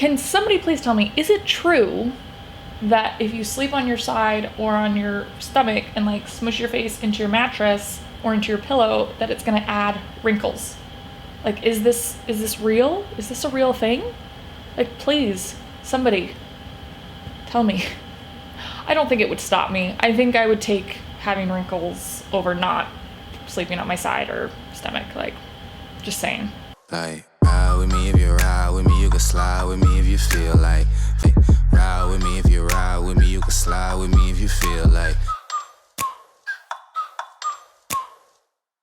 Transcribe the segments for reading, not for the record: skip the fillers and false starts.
Can somebody please tell me, is it true that if you sleep on your side or on your stomach and like smush your face into your mattress or into your pillow, that it's gonna add wrinkles? Like, is this real? Is this a real thing? Like, please, somebody, tell me. I don't think it would stop me. I think I would take having wrinkles over not sleeping on my side or stomach. Like, just saying. Like, ride with me if you ride with me, you can slide with me if you feel like. Ride with me if you ride with me, you can slide with me if you feel like.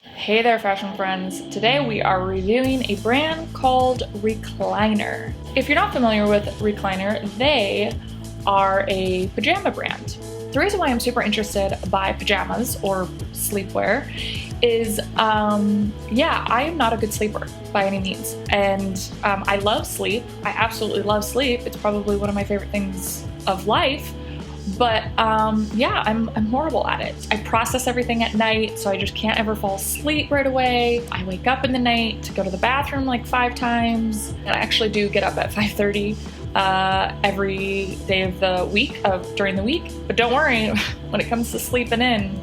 Hey there, fashion friends. Today we are reviewing a brand called Recliner. If you're not familiar with Recliner, they are a pajama brand. The reason why I'm super interested by pajamas or sleepwear is, I am not a good sleeper by any means. And I love sleep. I absolutely love sleep. It's probably one of my favorite things of life. But I'm horrible at it. I process everything at night, so I just can't ever fall asleep right away. I wake up in the night to go to the bathroom like 5 times. And I actually do get up at 5:30 every day of the week, during the week. But don't worry, when it comes to sleeping in,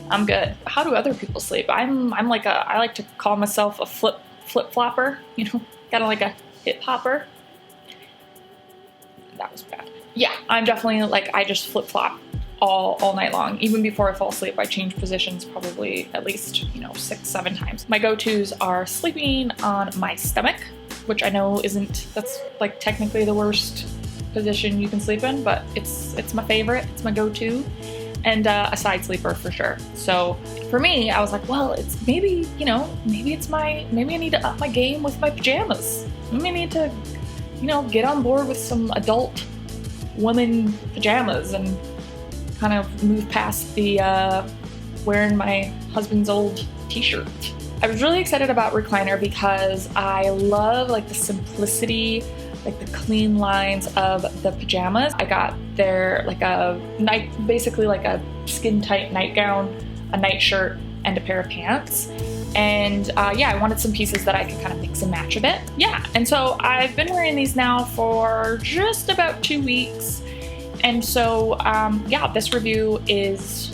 I'm good. How do other people sleep? I like to call myself a flip-flopper, kind of like a hip-hopper. That was bad. Yeah, I'm definitely I just flip-flop all night long. Even before I fall asleep, I change positions probably at least, 6-7 times. My go-tos are sleeping on my stomach, which I know that's like technically the worst position you can sleep in, but it's my favorite, it's my go-to, and a side sleeper for sure. So for me, I was like, well, it's maybe I need to up my game with my pajamas. Maybe I need to, get on board with some adult woman pajamas and kind of move past the wearing my husband's old t-shirt. I was really excited about Recliner because I love the simplicity, the clean lines of the pajamas. I got their basically a skin tight nightgown, a nightshirt, and a pair of pants. And I wanted some pieces that I could kind of mix and match a bit. Yeah, and so I've been wearing these now for just about 2 weeks. And so, this review is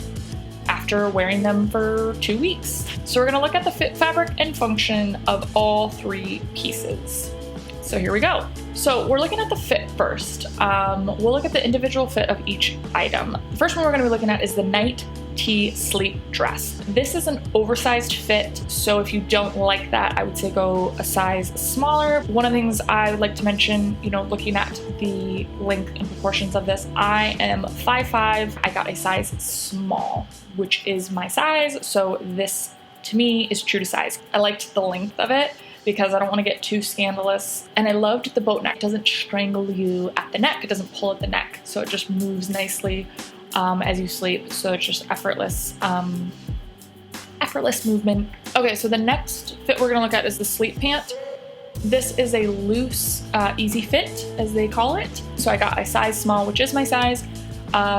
after wearing them for 2 weeks. So we're gonna look at the fit, fabric, and function of all 3 pieces. So here we go. So we're looking at the fit first. We'll look at the individual fit of each item. The first one we're gonna be looking at is the night tee sleep dress. This is an oversized fit, so if you don't like that, I would say go a size smaller. One of the things I would like to mention, looking at the length and proportions of this, I am 5'5". I got a size small, which is my size, so this to me is true to size. I liked the length of it because I don't want to get too scandalous. And I loved the boat neck. It doesn't strangle you at the neck. It doesn't pull at the neck. So it just moves nicely as you sleep. So it's just effortless movement. Okay, so the next fit we're gonna look at is the sleep pant. This is a loose, easy fit, as they call it. So I got a size small, which is my size.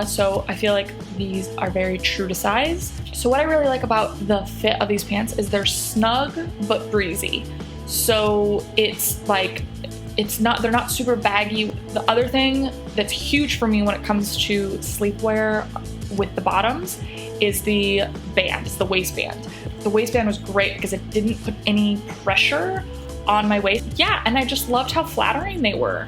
So I feel like these are very true to size. So what I really like about the fit of these pants is they're snug but breezy. So they're not super baggy. The other thing that's huge for me when it comes to sleepwear with the bottoms is the band, it's the waistband. The waistband was great because it didn't put any pressure on my waist. Yeah, and I just loved how flattering they were.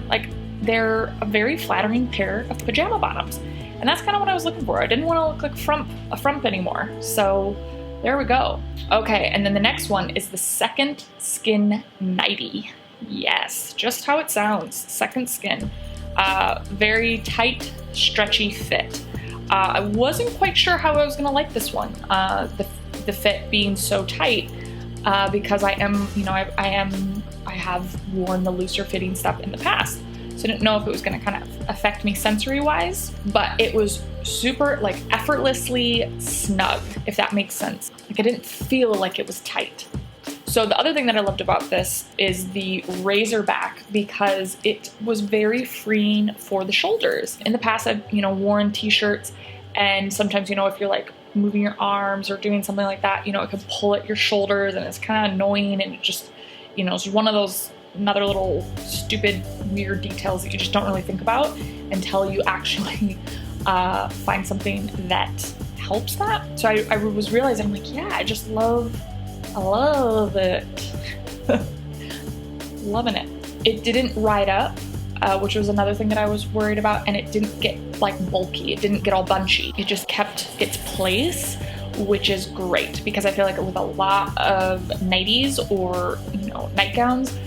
They're a very flattering pair of pajama bottoms. And that's kind of what I was looking for. I didn't want to look like a frump anymore. So there we go. Okay, and then the next one is the Second Skin Nightie. Yes, just how it sounds, second skin. Very tight, stretchy fit. I wasn't quite sure how I was gonna like this one, the fit being so tight, because I have worn the looser fitting stuff in the past. So I didn't know if it was gonna kind of affect me sensory-wise, but it was super, effortlessly snug, if that makes sense. I didn't feel like it was tight. So the other thing that I loved about this is the razor back, because it was very freeing for the shoulders. In the past, I've, worn t-shirts, and sometimes, if you're moving your arms or doing something like that, it can pull at your shoulders and it's kind of annoying, and it just, it's one of those another little stupid, weird details that you just don't really think about until you actually find something that helps that. So I was realizing, I'm like, yeah, I love it. Loving it. It didn't ride up, which was another thing that I was worried about, and it didn't get like bulky. It didn't get all bunchy. It just kept its place, which is great because I feel like with a lot of nighties or, you know, nightgowns,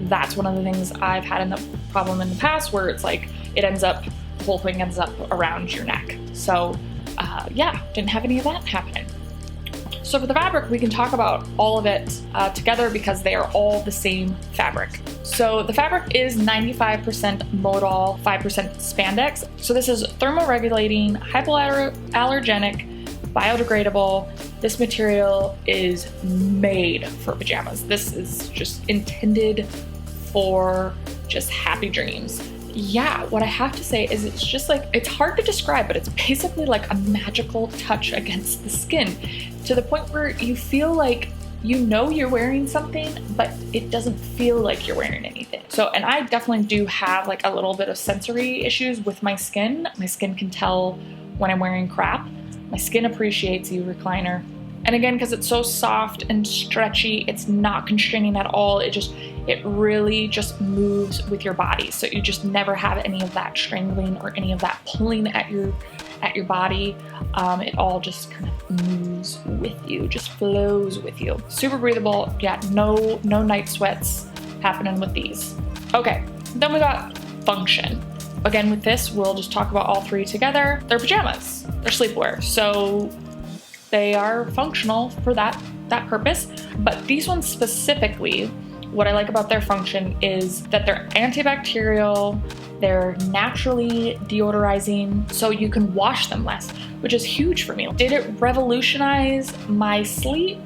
that's one of the things I've had in the problem in the past where it's like the whole thing ends up around your neck. So yeah, didn't have any of that happening. So for the fabric, we can talk about all of it together because they are all the same fabric. So the fabric is 95% modal, 5% spandex. So this is thermoregulating, hypoallergenic, biodegradable. This material is made for pajamas. This is just intended for just happy dreams. Yeah, what I have to say is it's just like, it's hard to describe, but it's basically like a magical touch against the skin to the point where you feel like you know you're wearing something, but it doesn't feel like you're wearing anything. So, and I definitely do have like a little bit of sensory issues with my skin. My skin can tell when I'm wearing crap. My skin appreciates you, Recliner. And again, because it's so soft and stretchy, it's not constraining at all. It really just moves with your body. So you just never have any of that strangling or any of that pulling at your body. It all just kind of moves with you, just flows with you. Super breathable. Yeah, no night sweats happening with these. Okay, then we got function. Again, with this, we'll just talk about all three together. They're pajamas, they're sleepwear. So they are functional for that purpose. But these ones specifically, what I like about their function is that they're antibacterial, they're naturally deodorizing, so you can wash them less, which is huge for me. Did it revolutionize my sleep?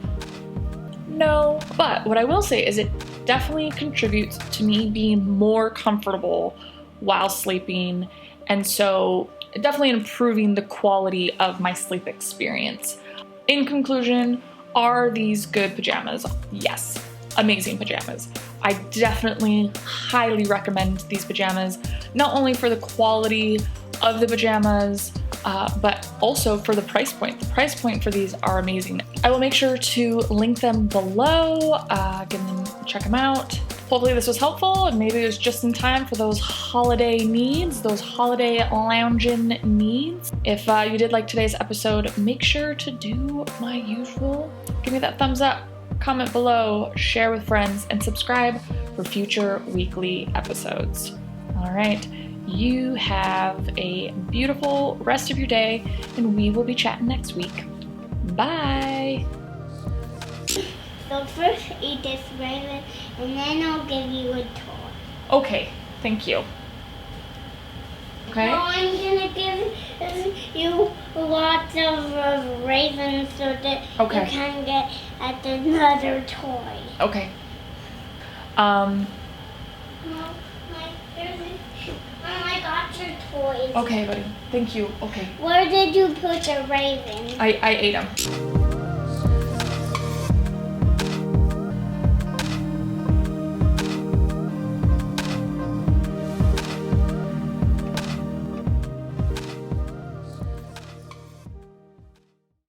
No, but what I will say is it definitely contributes to me being more comfortable while sleeping, and so definitely improving the quality of my sleep experience. In conclusion, are these good pajamas? Yes, amazing pajamas. I definitely highly recommend these pajamas, not only for the quality of the pajamas, but also for the price point. The price point for these are amazing. I will make sure to link them below, check them out. Hopefully this was helpful and maybe it was just in time for those holiday needs, those holiday lounging needs. If you did like today's episode, make sure to do my usual. Give me that thumbs up, comment below, share with friends, and subscribe for future weekly episodes. All right, you have a beautiful rest of your day and we will be chatting next week. Bye. So first eat this raven, and then I'll give you a toy. Okay, thank you. Okay. Well, I'm gonna give you lots of ravens so that you can get at another toy. Okay. I got your toys. Okay, buddy. Thank you. Okay. Where did you put the raven? I ate them.